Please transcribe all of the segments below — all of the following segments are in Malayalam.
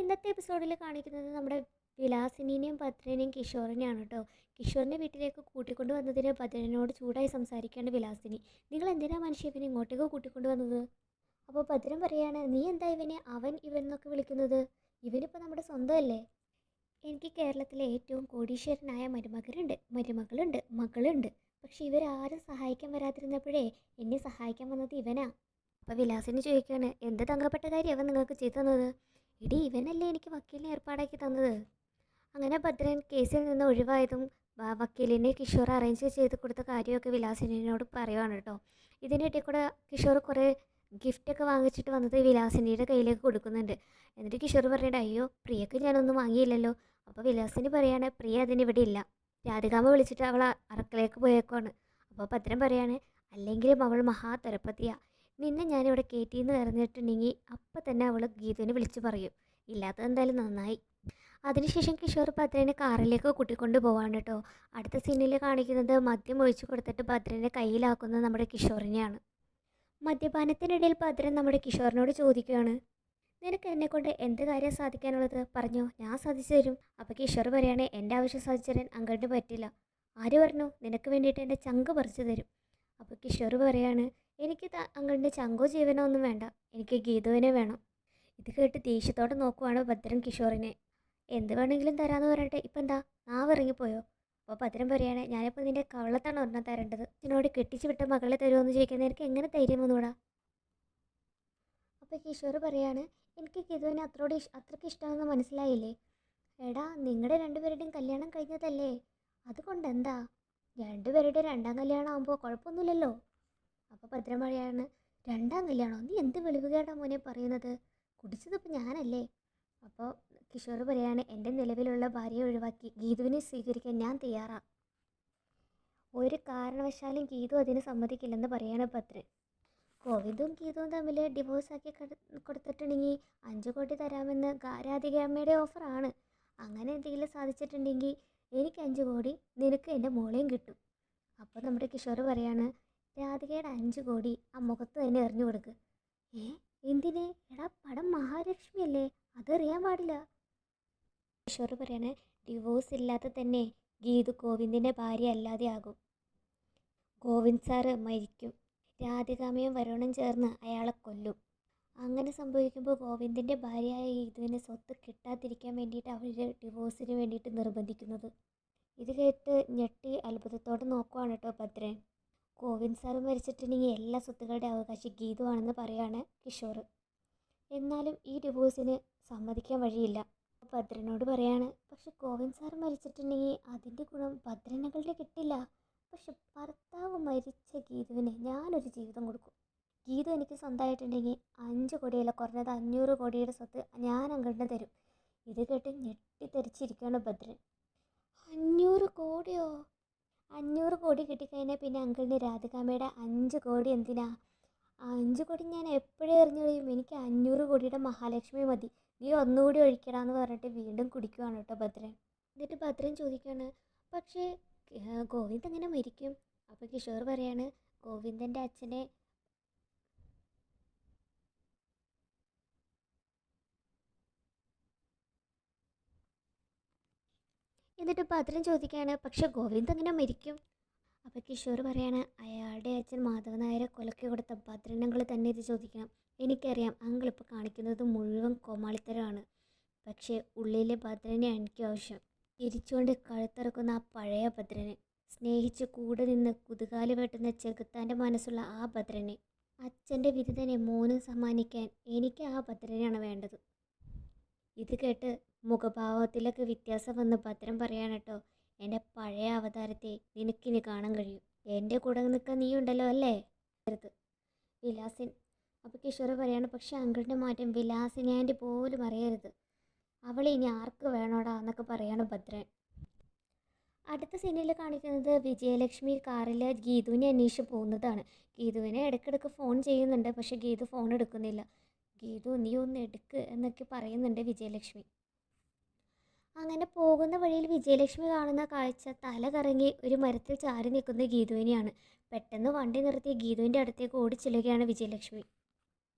ഇന്നത്തെ എപ്പിസോഡിൽ കാണിക്കുന്നത് നമ്മുടെ വിലാസിനിനെയും ഭദ്രനെയും കിഷോറിനെയാണ് കേട്ടോ. കിഷോറിനെ വീട്ടിലേക്ക് കൂട്ടിക്കൊണ്ടു വന്നതിന് ഭദ്രനോട് ചൂടായി സംസാരിക്കാണ്ട് വിലാസിനി. നിങ്ങൾ എന്തിനാ മനുഷ്യ ഇവനെ ഇങ്ങോട്ടേക്ക് കൂട്ടിക്കൊണ്ടു വന്നത്? അപ്പോൾ ഭദ്രൻ പറയാണ്, നീ എന്താ ഇവനെ അവൻ ഇവൻ എന്നൊക്കെ വിളിക്കുന്നത്? ഇവനിപ്പോൾ നമ്മുടെ സ്വന്തമല്ലേ? എനിക്ക് കേരളത്തിലെ ഏറ്റവും കോടീശ്വരനായ മരുമകളുണ്ട്, മകളുണ്ട്. പക്ഷെ ഇവരാരും സഹായിക്കാൻ വരാതിരുന്നപ്പോഴേ എന്നെ സഹായിക്കാൻ വന്നത് ഇവനാ. അപ്പോൾ വിലാസിനി ചോദിക്കുകയാണ്, എന്ത് തങ്കപ്പെട്ട കാര്യം അവൻ നിങ്ങൾക്ക് ചെയ്തു തന്നത്? ഇടി ഇവനല്ലേ എനിക്ക് വക്കീലിനെ ഏർപ്പാടാക്കി തന്നത്. അങ്ങനെ ഭദ്രൻ കേസിൽ നിന്ന് ഒഴിവായതും വക്കീലിനെ കിഷോർ അറേഞ്ച് ചെയ്ത് കൊടുത്ത കാര്യമൊക്കെ വിലാസിനിയോട് പറയുവാണ് കേട്ടോ. ഇതിനിടയിൽ കൂടെ കിഷോർ കുറേ ഗിഫ്റ്റൊക്കെ വാങ്ങിച്ചിട്ട് വന്നത് വിലാസിനിയുടെ കയ്യിലേക്ക് കൊടുക്കുന്നുണ്ട്. എന്നിട്ട് കിഷോർ പറയണ്ട, അയ്യോ പ്രിയക്ക് ഞാനൊന്നും വാങ്ങിയില്ലല്ലോ. അപ്പോൾ വിലാസിനി പറയാണ്, പ്രിയ അതിനിവിടെ ഇല്ല, രാധികാമ്മ വിളിച്ചിട്ട് അവൾ അറക്കലേക്ക് പോയേക്കുവാണ്. അപ്പോൾ ഭദ്രൻ പറയാണ്, അല്ലെങ്കിലും അവൾ മഹാതരപ്പതിയാണ്, നിന്നെ ഞാനിവിടെ കയറ്റിന്ന് അറിഞ്ഞിട്ടുണ്ടെങ്കിൽ അപ്പം തന്നെ അവൾ ഗീതുവിനെ വിളിച്ച് പറയും. ഇല്ലാത്തത് എന്തായാലും നന്നായി. അതിനുശേഷം കിഷോർ ഭദ്രനെ കാറിലേക്ക് കൂട്ടിക്കൊണ്ട് പോവാണ് കേട്ടോ. അടുത്ത സീനിൽ കാണിക്കുന്നത് മദ്യം ഒഴിച്ചു കൊടുത്തിട്ട് ഭദ്രനെ കയ്യിലാക്കുന്നത് നമ്മുടെ കിഷോറിനെയാണ്. മദ്യപാനത്തിനിടയിൽ ഭദ്രൻ നമ്മുടെ കിഷോറിനോട് ചോദിക്കുകയാണ്, നിനക്ക് എന്നെക്കൊണ്ട് എന്ത് കാര്യം സാധിക്കാനുള്ളത് പറഞ്ഞോ, ഞാൻ സാധിച്ചു തരും. അപ്പോൾ കിഷോർ പറയുകയാണ്, എൻ്റെ ആവശ്യം സാധിച്ചു തരാൻ അങ്കിളിന് പറ്റില്ല. ആര് പറഞ്ഞു? നിനക്ക് വേണ്ടിയിട്ട് എൻ്റെ ചങ്ക് പറിച്ചു തരും. അപ്പോൾ കിഷോർ പറയാണ്, എനിക്ക് അങ്കിളിൻ്റെ ചങ്കോ ജീവനോ ഒന്നും വേണ്ട, എനിക്ക് ഗീതുവിനെ വേണം. ഇത് കേട്ട് ദേഷ്യത്തോടെ നോക്കുവാണ് ഭദ്രൻ കിഷോറിനെ. എന്ത് വേണമെങ്കിലും തരാമെന്ന് പറഞ്ഞിട്ട് ഇപ്പം എന്താ നാവിറങ്ങിപ്പോയോ? അപ്പോൾ ഭദ്രൻ പറയാണ്, ഞാനിപ്പോൾ നിൻ്റെ കവളത്താണ് ഒരെണ്ണം തരേണ്ടത്. ഇതിനോട് കെട്ടിച്ച് വിട്ട മകളെ തരുമോ ചോദിക്കുന്നത് എനിക്ക് എങ്ങനെ ധൈര്യം വന്നുകൂടാ? അപ്പോൾ കിഷോർ പറയാണ്, എനിക്ക് ഗീതുവിനെ അത്രയ്ക്ക് ഇഷ്ടമാണെന്ന് മനസ്സിലായില്ലേ? എടാ നിങ്ങളുടെ രണ്ടുപേരുടെയും കല്യാണം കഴിഞ്ഞതല്ലേ, അതുകൊണ്ട് എന്താ രണ്ടുപേരുടെ രണ്ടാം കല്യാണം ആകുമ്പോൾ കുഴപ്പമൊന്നുമില്ലല്ലോ. അപ്പോൾ ഭദ്രൻ പറയാണ്, രണ്ടാം കല്യാണോ? നീ എന്ത് വെളിവുകേടാ മോനെ പറയുന്നത്? കുടിച്ചതിപ്പോൾ ഞാനല്ലേ. അപ്പോൾ കിഷോർ പറയാണ്, എൻ്റെ നിലവിലുള്ള ഭാര്യയെ ഒഴിവാക്കി ഗീതുവിനെ സ്വീകരിക്കാൻ ഞാൻ തയ്യാറാണ്. ഒരു കാരണവശാലും ഗീതു അതിന് സമ്മതിക്കില്ലെന്ന് പറയാണ് ഭദ്രൻ. ഗോവിന്ദും ഗീതുവും തമ്മിൽ ഡിവോഴ്സാക്കി കൊടുത്തിട്ടുണ്ടെങ്കിൽ 5 കോടി തരാമെന്ന് രാധികാമ്മയുടെ ഓഫറാണ്. അങ്ങനെ എന്തെങ്കിലും സാധിച്ചിട്ടുണ്ടെങ്കിൽ എനിക്ക് 5 കോടി, നിനക്ക് എൻ്റെ മോളെയും കിട്ടും. അപ്പോൾ നമ്മുടെ കിഷോർ പറയാണ്, രാധികയുടെ 5 കോടി ആ മുഖത്ത് തന്നെ എറിഞ്ഞു കൊടുക്ക്. എന്തിന്? എടാ പടം മഹാലക്ഷ്മി അല്ലേ, അതറിയാൻ പാടില്ല. കിഷോർ പറയാണ്, ഡിവോഴ്സ് ഇല്ലാതെ തന്നെ ഗീതു ഗോവിന്ദിൻ്റെ ഭാര്യ അല്ലാതെ ആകും. ഗോവിന്ദ് സാറ് മരിക്കും, രാധികാമ്മയും വരുണും ചേർന്ന് അയാളെ കൊല്ലും. അങ്ങനെ സംഭവിക്കുമ്പോൾ ഗോവിന്ദിൻ്റെ ഭാര്യയായ ഗീതുവിന് സ്വത്ത് കിട്ടാതിരിക്കാൻ വേണ്ടിയിട്ട് അവർ ഡിവോഴ്സിന് വേണ്ടിയിട്ട് നിർബന്ധിക്കുന്നത്. ഇത് കേട്ട് ഞെട്ടി അത്ഭുതത്തോടെ നോക്കുവാണ് കേട്ടോ ഭദ്രൻ. ഗോവിന്ദ് സാറ് മരിച്ചിട്ടുണ്ടെങ്കിൽ എല്ലാ സ്വത്തുക്കളുടെ അവകാശി ഗീതു ആണെന്ന് പറയാണ് കിഷോർ. എന്നാലും ഈ ഡിവോഴ്സിന് സമ്മതിക്കാൻ വഴിയില്ല. ഭദ്രനോട് പറയാണ്, പക്ഷെ ഗോവിന്ദ് സാറ് മരിച്ചിട്ടുണ്ടെങ്കിൽ അതിൻ്റെ ഗുണം ഭദ്രനകളുടെ കിട്ടില്ല. പക്ഷെ ഭർത്താവ് മരിച്ച ഗീതുവിന് ഞാനൊരു ജീവിതം കൊടുക്കും. ഗീതു എനിക്ക് സ്വന്തമായിട്ടുണ്ടെങ്കിൽ 5 കോടിയല്ല, കുറഞ്ഞത് 500 കോടിയുടെ സ്വത്ത് ഞാൻ അങ്കിളിന് തരും. ഇത് കേട്ട് ഞെട്ടിത്തെറിച്ചിരിക്കുകയാണ് ഭദ്രൻ. 500 കോടിയോ? 500 കോടി കിട്ടിക്കഴിഞ്ഞാൽ പിന്നെ അങ്കിളിന് രാധികാമ്മയുടെ 5 കോടി എന്തിനാ? 5 കോടി ഞാൻ എപ്പോഴും എറിഞ്ഞു കഴിയും. എനിക്ക് 500 കോടിയുടെ മഹാലക്ഷ്മി മതി, നീ ഒന്നുകൂടി ഒഴിക്കടാന്ന് പറഞ്ഞിട്ട് വീണ്ടും കുടിക്കുവാണ് കേട്ടോ ഭദ്രൻ. എന്നിട്ട് ഭദ്രൻ ചോദിക്കുകയാണ്, പക്ഷേ ഗോവിന്ദ് എങ്ങനെ മരിക്കും? അപ്പോൾ കിഷോർ പറയാണ്, ഗോവിന്ദൻ്റെ അച്ഛനെ എന്നിട്ട് ഭദ്രൻ ചോദിക്കുകയാണ്, പക്ഷെ ഗോവിന്ദ് എങ്ങനെ മരിക്കും? അപ്പോൾ കിഷോർ പറയാണ്, അയാളുടെ അച്ഛൻ മാധവൻ നായരെ കൊലക്ക് കൊടുത്ത ഭദ്രനങ്ങൾ തന്നെ ഇത് ചോദിക്കണം. എനിക്കറിയാം അങ്കിളിപ്പോൾ കാണിക്കുന്നത് മുഴുവൻ കോമാളിത്തരമാണ്, പക്ഷേ ഉള്ളിലെ ഭദ്രനെ എനിക്ക് ആവശ്യം. തിരിച്ചുകൊണ്ട് കഴുത്തിറക്കുന്ന ആ പഴയ ഭദ്രനെ, സ്നേഹിച്ച് കൂടെ നിന്ന് കുതുകാല് വെട്ടുന്ന ചെകുത്താൻ്റെ മനസ്സുള്ള ആ ഭദ്രനെ, അച്ഛൻ്റെ വിരുദ്ധനെ മോനും സമ്മാനിക്കാൻ എനിക്ക് ആ ഭദ്രനെയാണ് വേണ്ടത്. ഇത് കേട്ട് മുഖഭാവത്തിലൊക്കെ വ്യത്യാസം വന്ന് ഭദ്രൻ പറയാണ് കേട്ടോ, എൻ്റെ പഴയ അവതാരത്തെ നിനക്കിനി കാണാൻ കഴിയും. എൻ്റെ കൂടെ നിൽക്കാൻ നീ ഉണ്ടല്ലോ അല്ലേ? വിലാസിൻ. അപ്പോൾ കിഷോർ പറയാണ്, പക്ഷെ അങ്കിളിൻ്റെ മാറ്റം വിലാസിനി ആൻറ്റി പോലും അറിയരുത്. അവളെ ഇനി ആർക്ക് വേണോടാ എന്നൊക്കെ പറയാണ് ഭദ്രൻ. അടുത്ത സീനിൽ കാണിക്കുന്നത് വിജയലക്ഷ്മി കാറിൽ ഗീതുവിനെ അന്വേഷിച്ച് പോകുന്നതാണ്. ഗീതുവിനെ ഇടയ്ക്കിടയ്ക്ക് ഫോൺ ചെയ്യുന്നുണ്ട്, പക്ഷെ ഗീതു ഫോൺ എടുക്കുന്നില്ല. ഗീതു നീ ഒന്ന് എടുക്ക് എന്നൊക്കെ പറയുന്നുണ്ട് വിജയലക്ഷ്മി. അങ്ങനെ പോകുന്ന വഴിയിൽ വിജയലക്ഷ്മി കാണുന്ന കാഴ്ച തല കറങ്ങി ഒരു മരത്തിൽ ചാരി നിൽക്കുന്ന ഗീതുവിനെയാണ്. പെട്ടെന്ന് വണ്ടി നിർത്തി ഗീതുവിൻ്റെ അടുത്തേക്ക് ഓടിച്ചെല്ലുകയാണ് വിജയലക്ഷ്മി.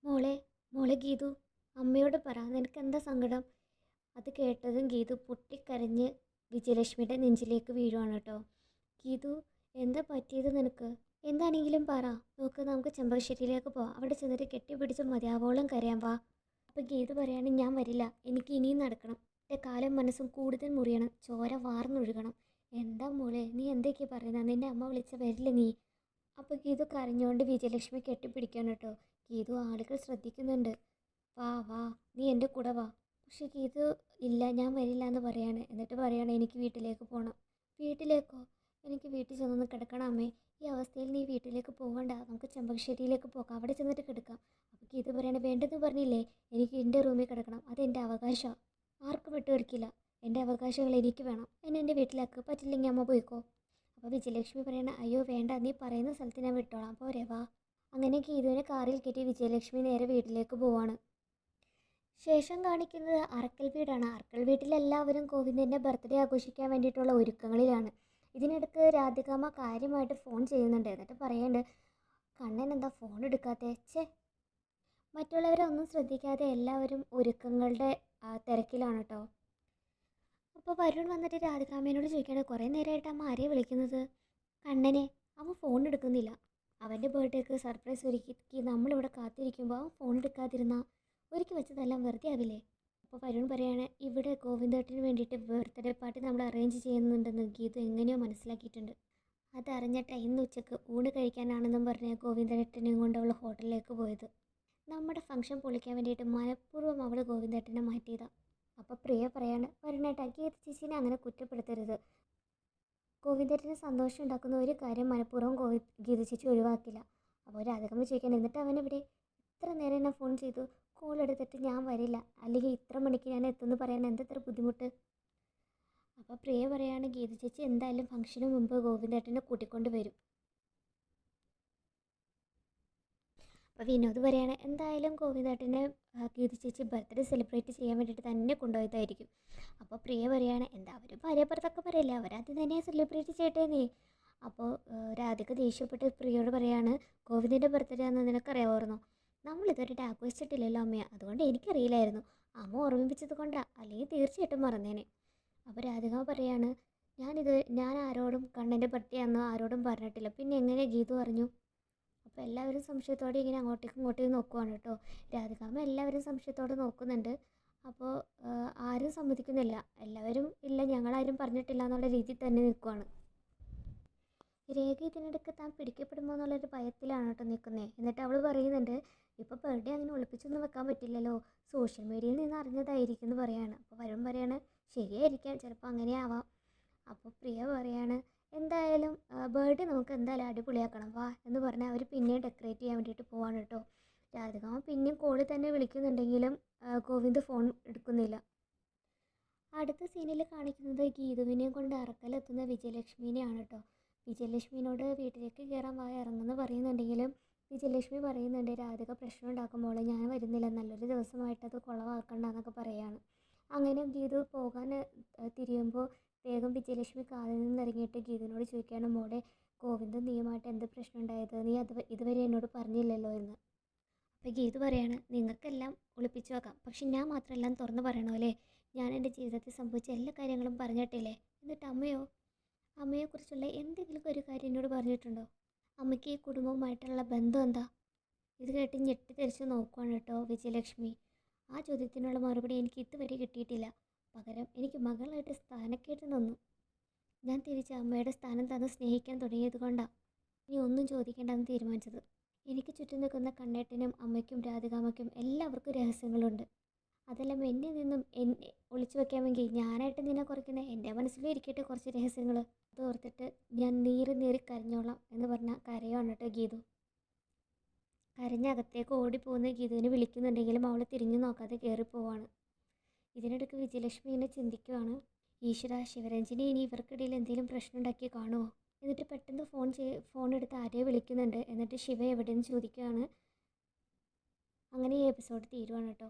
മോളെ ഗീതു, അമ്മയോട് പറ, നിനക്ക് എന്താ സങ്കടം? അത് കേട്ടതും ഗീതു പൊട്ടിക്കരഞ്ഞ് വിജയലക്ഷ്മിയുടെ നെഞ്ചിലേക്ക് വീഴുവാണ് കേട്ടോ. ഗീതു, എന്താ പറ്റിയത് നിനക്ക്? എന്താണെങ്കിലും പറ. നോക്ക്, നമുക്ക് ചെമ്പകശ്ശേരിയിലേക്ക് പോവാം. അവിടെ ചെന്നിട്ട് കെട്ടിപ്പിടിച്ച് മതിയാവോളം കരയാൻ വാ. അപ്പോൾ ഗീതു പറയാണ്, ഞാൻ വരില്ല, എനിക്ക് ഇനിയും നടക്കണം. എൻ്റെ കാലും മനസ്സും കൂടുതൽ മുറിയണം, ചോര വാർന്നൊഴുകണം. എന്താ മോളെ നീ എന്തൊക്കെയാണ് പറയുന്നത്? നിൻ്റെ അമ്മ വിളിച്ച വരില്ല നീ? അപ്പോൾ ഗീതു കരഞ്ഞുകൊണ്ട് വിജയലക്ഷ്മി കെട്ടിപ്പിടിക്കണം കേട്ടോ. ഗീതു, ആളുകൾ ശ്രദ്ധിക്കുന്നുണ്ട്, വാ വാ, നീ എൻ്റെ കൂടെ വാ. പക്ഷെ ഗീതു ഇല്ല, ഞാൻ വരില്ല എന്ന് പറയാണ്. എന്നിട്ട് പറയാണ്, എനിക്ക് വീട്ടിലേക്ക് പോകണം. വീട്ടിലേക്കോ? എനിക്ക് വീട്ടിൽ ചെന്നൊന്ന് കിടക്കണം അമ്മേ. ഈ അവസ്ഥയിൽ നീ വീട്ടിലേക്ക് പോകണ്ട, നമുക്ക് ചെമ്പകശ്ശേരിയിലേക്ക് പോകാം, അവിടെ ചെന്നിട്ട് കിടക്കാം. അപ്പോൾ ഗീതു പറയാണ്, വേണ്ടെന്ന് പറഞ്ഞില്ലേ, എനിക്ക് എൻ്റെ റൂമിൽ കിടക്കണം, അതെൻ്റെ അവകാശമാണ്, ആർക്കും വിട്ടുകൊടുക്കില്ല. എൻ്റെ അവകാശങ്ങൾ എനിക്ക് വേണം, എന്നെ എൻ്റെ വീട്ടിലാക്ക്, പറ്റില്ലെങ്കിൽ അമ്മ പോയിക്കോ. അപ്പോൾ വിജയലക്ഷ്മി പറയണ, അയ്യോ വേണ്ട, നീ പറയുന്ന സ്ഥലത്ത് ഞാൻ വിട്ടോളാം, പോരെ വാ. അങ്ങനെ ഗീതുവിനെ കാറിൽ കയറ്റി വിജയലക്ഷ്മി നേരെ വീട്ടിലേക്ക് പോവാണ്. ശേഷം കാണിക്കുന്നത് അറക്കൽ വീടാണ്. അറക്കൽ വീട്ടിലെല്ലാവരും ഗോവിന്ദൻ്റെ ബർത്ത്ഡേ ആഘോഷിക്കാൻ വേണ്ടിയിട്ടുള്ള ഒരുക്കങ്ങളിലാണ്. ഇതിനിടയ്ക്ക് രാധികാമ്മ കാര്യമായിട്ട് ഫോൺ ചെയ്യുന്നുണ്ട്. എന്നിട്ട് പറയുന്നുണ്ട്, കണ്ണൻ എന്താ ഫോൺ എടുക്കാത്തേ? ചേ. മറ്റുള്ളവരൊന്നും ശ്രദ്ധിക്കാതെ എല്ലാവരും ഒരുക്കങ്ങളുടെ തിരക്കിലാണ് കേട്ടോ. അപ്പോൾ വരുൺ വന്നിട്ട് രാധികാമ്മയോട് ചോദിക്കുകയാണ്, കുറേ നേരമായിട്ട് അമ്മ ആരെയാണ് വിളിക്കുന്നത്? കണ്ണനെ. അവൻ ഫോൺ എടുക്കുന്നില്ല. അവൻ്റെ ബർത്ത്ഡേക്ക് സർപ്രൈസ് ഒരുക്കി നമ്മളിവിടെ കാത്തിരിക്കുമ്പോൾ അവൻ ഫോൺ എടുക്കാതിരുന്നാൽ ഒരുക്കി വെച്ചതെല്ലാം വെറുതെ ആവില്ലേ? അപ്പോൾ വരുൺ പറയാണ്, ഇവിടെ ഗോവിന്ദേട്ടന് വേണ്ടിയിട്ട് ബർത്ത്ഡേ പാർട്ടി നമ്മൾ അറേഞ്ച് ചെയ്യുന്നുണ്ടെന്ന് ഗീതു എങ്ങനെയോ മനസ്സിലാക്കിയിട്ടുണ്ട്. അതറിഞ്ഞിട്ട് ഇന്ന് ഉച്ചക്ക് ഊണ് കഴിക്കാനാണെന്നും പറഞ്ഞ് ഗോവിന്ദേട്ടനെയും കൊണ്ട് അവൾ ഹോട്ടലിലേക്ക് പോയത്. നമ്മുടെ ഫംഗ്ഷൻ പൊളിക്കാൻ വേണ്ടിയിട്ട് മനഃപൂർവ്വം അവൾ ഗോവിന്ദേട്ടനെ മാറ്റിയതാണ്. അപ്പോൾ പ്രിയ പറയാണ്, വരുണേട്ടാ, ഗീത ചേച്ചീനെ അങ്ങനെ കുറ്റപ്പെടുത്തരുത്. ഗോവിന്ദേട്ടന് സന്തോഷം ഉണ്ടാക്കുന്ന ഒരു കാര്യം മനഃപൂർവ്വം ഗീത ചേച്ചി ഒഴിവാക്കില്ല. അപ്പോൾ രാധികമ്മ ചോദിക്കാൻ, എന്നിട്ട് അവനെവിടെ? ഇത്ര നേരം എന്നെ ഫോൺ ചെയ്തു, കോൾ എടുത്തിട്ട് ഞാൻ വരില്ല, അല്ലെങ്കിൽ ഇത്ര മണിക്ക് ഞാൻ എത്തുമെന്ന് പറയാൻ എന്തെത്ര ബുദ്ധിമുട്ട്? അപ്പോൾ പ്രിയ പറയാണ്, ഗീത ചേച്ചി എന്തായാലും ഫംഗ്ഷന് മുമ്പ് ഗോവിന്ദേട്ടനെ കൂട്ടിക്കൊണ്ട് വരും. അപ്പോൾ വിനോദ് പറയാണ്, എന്തായാലും ഗോവിന്ദേട്ടനെ ഗീത ചേച്ചി ബർത്ത്ഡേ സെലിബ്രേറ്റ് ചെയ്യാൻ വേണ്ടിയിട്ട് തന്നെ കൊണ്ടുപോയതായിരിക്കും. അപ്പോൾ പ്രിയ പറയാണ്, എന്താ അവർ ഭാര്യപ്പുറത്തൊക്കെ പറയില്ലേ, അവരാദ്യം തന്നെ സെലിബ്രേറ്റ് ചെയ്യട്ടെ നീ. അപ്പോൾ രാധിക ദേഷ്യപ്പെട്ട് പ്രിയോട് പറയാണ്, ഗോവിന്ദൻ്റെ ബർത്ത്ഡേ ആണെന്ന് നിനക്കറിയാമായിരുന്നോ? നമ്മളിതുവരെ ആഘോഷിച്ചിട്ടില്ലല്ലോ അമ്മയെ, അതുകൊണ്ട് എനിക്കറിയില്ലായിരുന്നു. അമ്മ ഓർമ്മിപ്പിച്ചത് കൊണ്ടാണ്, അല്ലെങ്കിൽ തീർച്ചയായിട്ടും മറന്നേനെ. അപ്പോൾ രാധിക പറയാണ്, ഞാൻ ആരോടും കണ്ണൻ്റെ ബർത്ത്ഡേ ആണെന്നോ ആരോടും പറഞ്ഞിട്ടില്ല, പിന്നെ എങ്ങനെ ഗീതു അറിഞ്ഞു? അപ്പോൾ എല്ലാവരും സംശയത്തോടെ ഇങ്ങനെ അങ്ങോട്ടേക്കും ഇങ്ങോട്ടേക്കും നോക്കുവാണ് കേട്ടോ. രാധികാമ്മ എല്ലാവരും സംശയത്തോടെ നോക്കുന്നുണ്ട്. അപ്പോൾ ആരും സമ്മതിക്കുന്നില്ല. എല്ലാവരും ഇല്ല, ഞങ്ങളാരും പറഞ്ഞിട്ടില്ല എന്നുള്ള രീതിയിൽ തന്നെ നിൽക്കുവാണ്. രേഖ ഇതിനിടയ്ക്ക് താൻ പിടിക്കപ്പെടുമോ എന്നുള്ളൊരു ഭയത്തിലാണ് കേട്ടോ നിൽക്കുന്നത്. എന്നിട്ട് അവൾ പറയുന്നുണ്ട്, ഇപ്പോൾ ബർത്ത്ഡേ അങ്ങനെ ഒളിപ്പിച്ചൊന്നും വെക്കാൻ പറ്റില്ലല്ലോ, സോഷ്യൽ മീഡിയയിൽ നിന്ന് അറിഞ്ഞതായിരിക്കും എന്ന് പറയാണ്. അപ്പോൾ വരുൺ പറയാണ്, ശരിയായിരിക്കാം, ചിലപ്പോൾ അങ്ങനെ ആവാം. അപ്പോൾ പ്രിയ പറയാണ്, എന്തായാലും ബർത്ത്ഡേ നമുക്ക് എന്തായാലും അടിപൊളിയാക്കണം വാ എന്ന് പറഞ്ഞാൽ അവർ പിന്നെയും ഡെക്കറേറ്റ് ചെയ്യാൻ വേണ്ടിയിട്ട് പോവാണ് കേട്ടോ. രാധികാമ്മ പിന്നെയും കോളിൽ തന്നെ വിളിക്കുന്നുണ്ടെങ്കിലും ഗോവിന്ദ് ഫോൺ എടുക്കുന്നില്ല. അടുത്ത സീനിൽ കാണിക്കുന്നത് ഗീതുവിനെയും കൊണ്ട് അറക്കലെത്തുന്ന വിജയലക്ഷ്മിനെയാണ് കേട്ടോ. വിജയലക്ഷ്മിനോട് വീട്ടിലേക്ക് കയറാൻ വായ ഇറങ്ങുമെന്ന് പറയുന്നുണ്ടെങ്കിലും വിജയലക്ഷ്മി പറയുന്നുണ്ട്, രാധിക പ്രശ്നം ഉണ്ടാക്കുമ്പോൾ ഞാൻ വരുന്നില്ല, നല്ലൊരു ദിവസമായിട്ട് അത് കുളവാക്കണ്ട എന്നൊക്കെ പറയാണ്. അങ്ങനെ ഗീതു പോകാൻ തിരിയുമ്പോൾ വേഗം വിജയലക്ഷ്മി കാലിൽ നിന്ന് ഇറങ്ങിയിട്ട് ഗീതുവിനോട് ചോദിക്കുകയാണ്, മോളെ ഗോവിന്ദൻ നീയുമായിട്ട് എന്ത് പ്രശ്നം ഉണ്ടായത്, നീ ഇതുവരെ എന്നോട് പറഞ്ഞില്ലല്ലോ എന്ന്. അപ്പോൾ ഗീതു പറയാണ്, നിങ്ങൾക്കെല്ലാം ഒളിപ്പിച്ചു വെക്കാം, പക്ഷെ ഞാൻ മാത്രം എല്ലാം തുറന്നു പറയണോ അല്ലേ? ഞാൻ എൻ്റെ ജീവിതത്തിൽ സംഭവിച്ച എല്ലാ കാര്യങ്ങളും പറഞ്ഞിട്ടില്ലേ? എന്നിട്ട് അമ്മയെക്കുറിച്ചുള്ള എന്തെങ്കിലും ഒരു കാര്യം എന്നോട് പറഞ്ഞിട്ടുണ്ടോ? അമ്മയ്ക്ക് ഈ കുടുംബവുമായിട്ടുള്ള ബന്ധം എന്താ? ഇത് കേട്ട് ഞെട്ടിത്തെറിച്ച് നോക്കുവാണ് കേട്ടോ വിജയലക്ഷ്മി. ആ ചോദ്യത്തിനുള്ള മറുപടി എനിക്ക് ഇതുവരെ കിട്ടിയിട്ടില്ല. പകരം എനിക്ക് മകളായിട്ട് സ്ഥാനക്കേട്ട് തന്നു. ഞാൻ തിരിച്ച് അമ്മയുടെ സ്ഥാനം തന്ന് സ്നേഹിക്കാൻ തുടങ്ങിയത് കൊണ്ടാണ് ഇനി ഒന്നും ചോദിക്കേണ്ടെന്ന് തീരുമാനിച്ചത്. എനിക്ക് ചുറ്റും നിൽക്കുന്ന കണ്ണേട്ടനും അമ്മയ്ക്കും രാധികാമ്മയ്ക്കും എല്ലാവർക്കും രഹസ്യങ്ങളുണ്ട്. അതെല്ലാം എന്നിൽ നിന്നും എന്നെ ഒളിച്ചു വെക്കാമെങ്കിൽ ഞാനായിട്ട് നിന്നെ കുറയ്ക്കുന്ന എൻ്റെ മനസ്സിലും ഇരിക്കട്ടെ കുറച്ച് രഹസ്യങ്ങൾ. അത് ഓർത്തിട്ട് ഞാൻ നീറി കരഞ്ഞോളാം എന്ന് പറഞ്ഞാൽ കരയാണ് കേട്ടോ ഗീതു. കരഞ്ഞകത്തേക്ക് ഓടിപ്പോകുന്ന ഗീതുവിനെ വിളിക്കുന്നുണ്ടെങ്കിലും അവൾ തിരിഞ്ഞു നോക്കാതെ കയറിപ്പോവാണ്. ഇതിനിടയ്ക്ക് വിജയലക്ഷ്മി ഇങ്ങനെ ചിന്തിക്കുവാണ്, ഈശ്വര, ശിവരഞ്ജിനി ഇനി ഇവർക്കിടയിൽ എന്തെങ്കിലും പ്രശ്നം ഉണ്ടാക്കി കാണുമോ? എന്നിട്ട് പെട്ടെന്ന് ഫോൺ എടുത്ത് ആരെയോ വിളിക്കുന്നുണ്ട്. എന്നിട്ട് ശിവ എവിടെയെന്ന് ചോദിക്കുകയാണ്. അങ്ങനെ ഈ എപ്പിസോഡ് തീരുവാണ് കേട്ടോ.